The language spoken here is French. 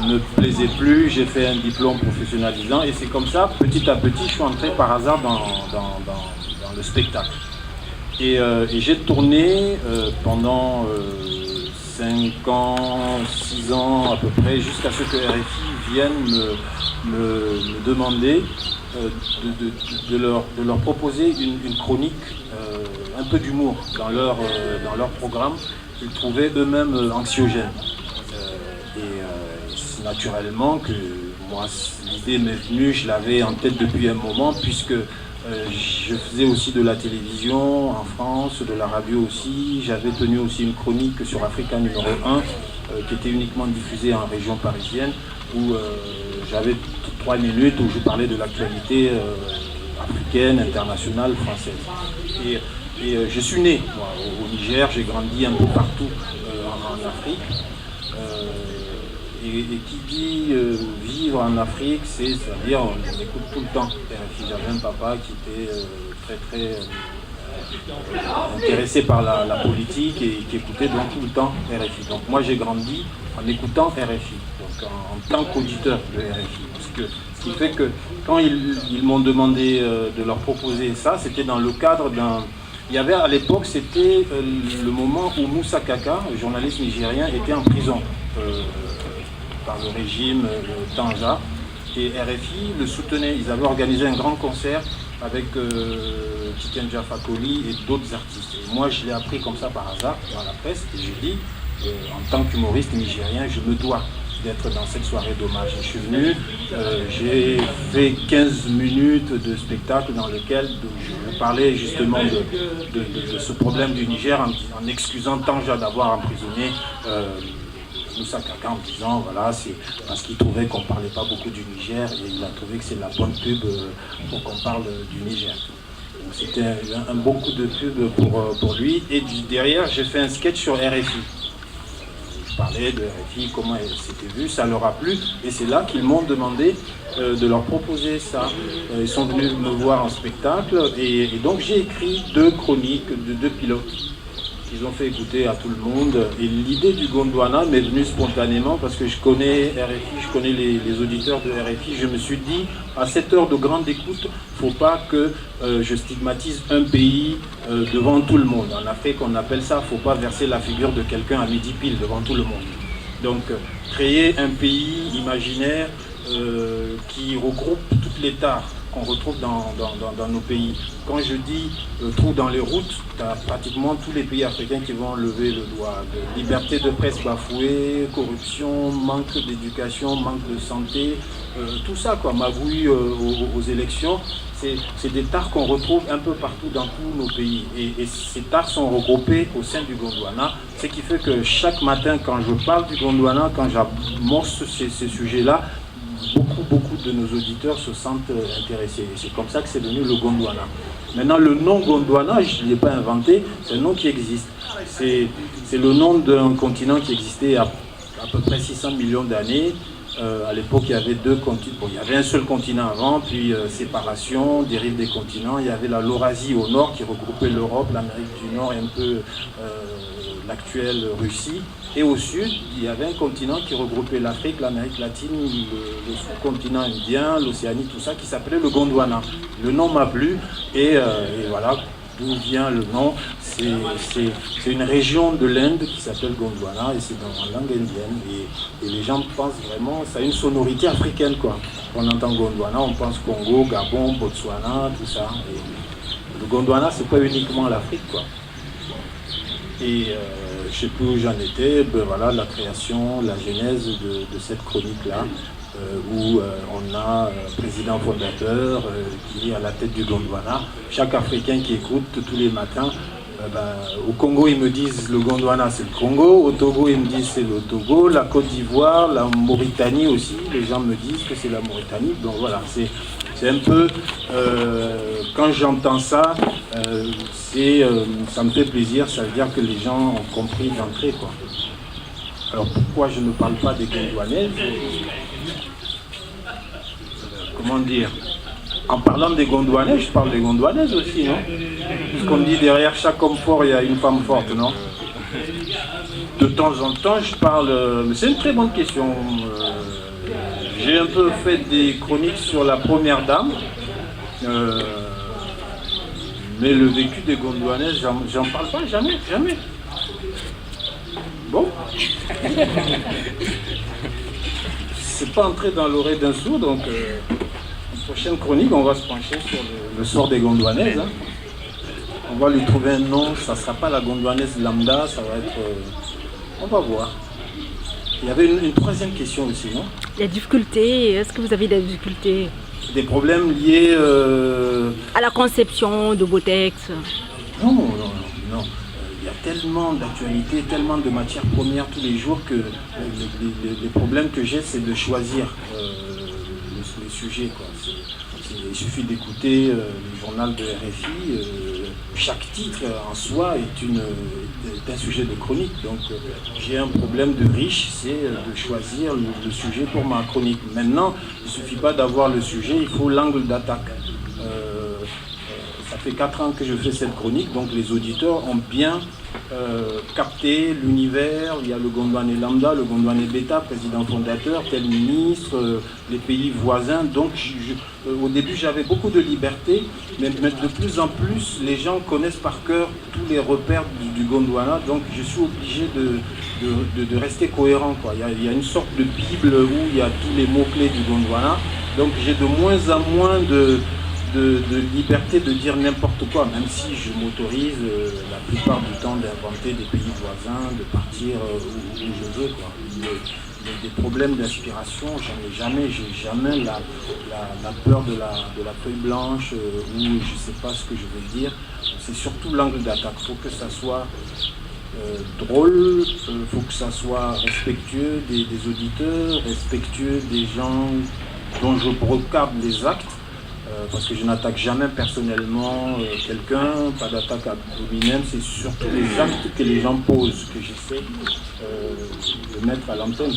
me plaisait plus, j'ai fait un diplôme professionnalisant et c'est comme ça, petit à petit, je suis entré par hasard dans le spectacle. Et j'ai tourné pendant 5 ans, 6 ans à peu près, jusqu'à ce que RFI vienne me demander de leur proposer une chronique, un peu d'humour dans leur programme qu'ils trouvaient eux-mêmes anxiogènes. C'est naturellement que moi, l'idée m'est venue, je l'avais en tête depuis un moment, puisque je faisais aussi de la télévision en France, de la radio aussi. J'avais tenu aussi une chronique sur Africa numéro 1, qui était uniquement diffusée en région parisienne, où j'avais 3 minutes où je parlais de l'actualité africaine, internationale, française. Et je suis né moi, au Niger, j'ai grandi un peu partout en Afrique. Et qui dit vivre en Afrique, c'est-à-dire on écoute tout le temps RFI. J'avais un papa qui était très intéressé par la politique et qui écoutait donc tout le temps RFI. Donc moi j'ai grandi en écoutant RFI, donc en tant qu'auditeur de RFI. Ce qui fait que quand ils m'ont demandé de leur proposer ça, c'était dans le cadre d'un... Il y avait à l'époque, c'était le moment où Moussa Kaka, le journaliste nigérien, était en prison par le régime Tanja, et RFI le soutenait. Ils avaient organisé un grand concert avec Tiken Fakoli et d'autres artistes. Et moi, je l'ai appris comme ça par hasard dans la presse, et je dis, en tant qu'humoriste nigérien, je me dois d'être dans cette soirée d'hommage. Je suis venu, j'ai fait 15 minutes de spectacle dans lequel je parlais justement de ce problème du Niger en excusant Tanja d'avoir emprisonné Moussa Kaka en disant voilà, c'est parce qu'il trouvait qu'on ne parlait pas beaucoup du Niger et il a trouvé que c'est la bonne pub pour qu'on parle du Niger. C'était un bon coup de pub pour lui. Et derrière, j'ai fait un sketch sur RFI. Je parlais de RFI, comment c'était vu, ça leur a plu. Et c'est là qu'ils m'ont demandé de leur proposer ça. Ils sont venus me voir en spectacle. Et donc j'ai écrit 2 chroniques, 2 pilotes qu'ils ont fait écouter à tout le monde. Et l'idée du Gondwana m'est venue spontanément parce que je connais RFI, je connais les auditeurs de RFI. Je me suis dit, à cette heure de grande écoute, il ne faut pas que je stigmatise un pays devant tout le monde. En Afrique, on appelle ça, il ne faut pas verser la figure de quelqu'un à midi pile devant tout le monde. Donc, créer un pays imaginaire qui regroupe toutes les tares qu'on retrouve dans nos pays. Quand je dis trou dans les routes, tu as pratiquement tous les pays africains qui vont lever le doigt. De liberté de presse bafouée, corruption, manque d'éducation, manque de santé, tout ça, quoi, magouille aux élections. C'est des tares qu'on retrouve un peu partout dans tous nos pays. Et ces tares sont regroupées au sein du Gondwana, ce qui fait que chaque matin, quand je parle du Gondwana, quand j'amorce ces sujets-là, beaucoup de nos auditeurs se sentent intéressés. Et c'est comme ça que c'est devenu le Gondwana. Maintenant, le nom Gondwana, je ne l'ai pas inventé, c'est un nom qui existe. C'est le nom d'un continent qui existait à peu près 600 millions d'années. À l'époque, il y avait 2 continents. Bon, il y avait un seul continent avant, puis séparation, dérive des continents. Il y avait la Laurasie au nord qui regroupait l'Europe, l'Amérique du Nord et un peu l'actuelle Russie. Et au sud, il y avait un continent qui regroupait l'Afrique, l'Amérique latine, le sous-continent indien, l'Océanie, tout ça, qui s'appelait le Gondwana. Le nom m'a plu et voilà d'où vient le nom. C'est une région de l'Inde qui s'appelle Gondwana et c'est en langue indienne. Et les gens pensent vraiment, ça a une sonorité africaine, quoi. Quand on entend Gondwana, on pense Congo, Gabon, Botswana, tout ça. Et le Gondwana, c'est pas uniquement l'Afrique, quoi. Et je ne sais plus où j'en étais, ben voilà, la création, la genèse de cette chronique-là, où on a un président fondateur qui est à la tête du Gondwana. Chaque Africain qui écoute tous les matins, au Congo, ils me disent le Gondwana, c'est le Congo. Au Togo, ils me disent c'est le Togo. La Côte d'Ivoire, la Mauritanie aussi, les gens me disent que c'est la Mauritanie. Donc voilà, c'est un peu, quand j'entends ça, ça me fait plaisir, ça veut dire que les gens ont compris d'entrée, quoi. Alors pourquoi je ne parle pas des Gondwanais? Comment dire? En parlant des Gondwanais, je parle des Gondwanaises aussi, non? Puisqu'on dit derrière chaque homme fort, il y a une femme forte, non? De temps en temps, je parle... Mais c'est une très bonne question. un peu fait des chroniques sur la première dame. Mais le vécu des Gondwanaises, j'en parle pas, jamais. Bon. C'est pas entré dans l'oreille d'un sourd, donc prochaine chronique, on va se pencher sur le sort des Gondwanaises. Hein. On va lui trouver un nom, ça ne sera pas la Gondwanaise lambda, ça va être... on va voir. Il y avait une troisième question aussi, non? La difficulté, est-ce que vous avez des difficultés? Des problèmes liés... à la conception de vos textes? Non. Il y a tellement d'actualités, tellement de matières premières tous les jours que les problèmes que j'ai, c'est de choisir les sujets, quoi. Il suffit d'écouter le journal de RFI, chaque titre en soi est un sujet de chronique. Donc j'ai un problème de riche, c'est de choisir le sujet pour ma chronique. Maintenant, il ne suffit pas d'avoir le sujet, il faut l'angle d'attaque. Ça fait 4 ans que je fais cette chronique, donc les auditeurs ont bien capté l'univers. Il y a le Gondwanais lambda, le Gondwanais bêta, président fondateur, tel ministre, les pays voisins. Donc au début j'avais beaucoup de liberté, mais de plus en plus les gens connaissent par cœur tous les repères du Gondwana, donc je suis obligé de rester cohérent, quoi. Il y a une sorte de bible où il y a tous les mots-clés du Gondwana, donc j'ai de moins en moins de liberté de dire n'importe quoi, même si je m'autorise la plupart du temps d'inventer des pays voisins, de partir où je veux, quoi. Des problèmes d'inspiration, j'en ai jamais, j'ai jamais la peur de la feuille blanche où je ne sais pas ce que je veux dire. C'est surtout l'angle d'attaque, il faut que ça soit drôle, il faut que ça soit respectueux des auditeurs, respectueux des gens dont je regarde les actes. Parce que je n'attaque jamais personnellement quelqu'un, pas d'attaque à hominem, c'est surtout les actes que les gens posent que j'essaie de mettre à l'antenne.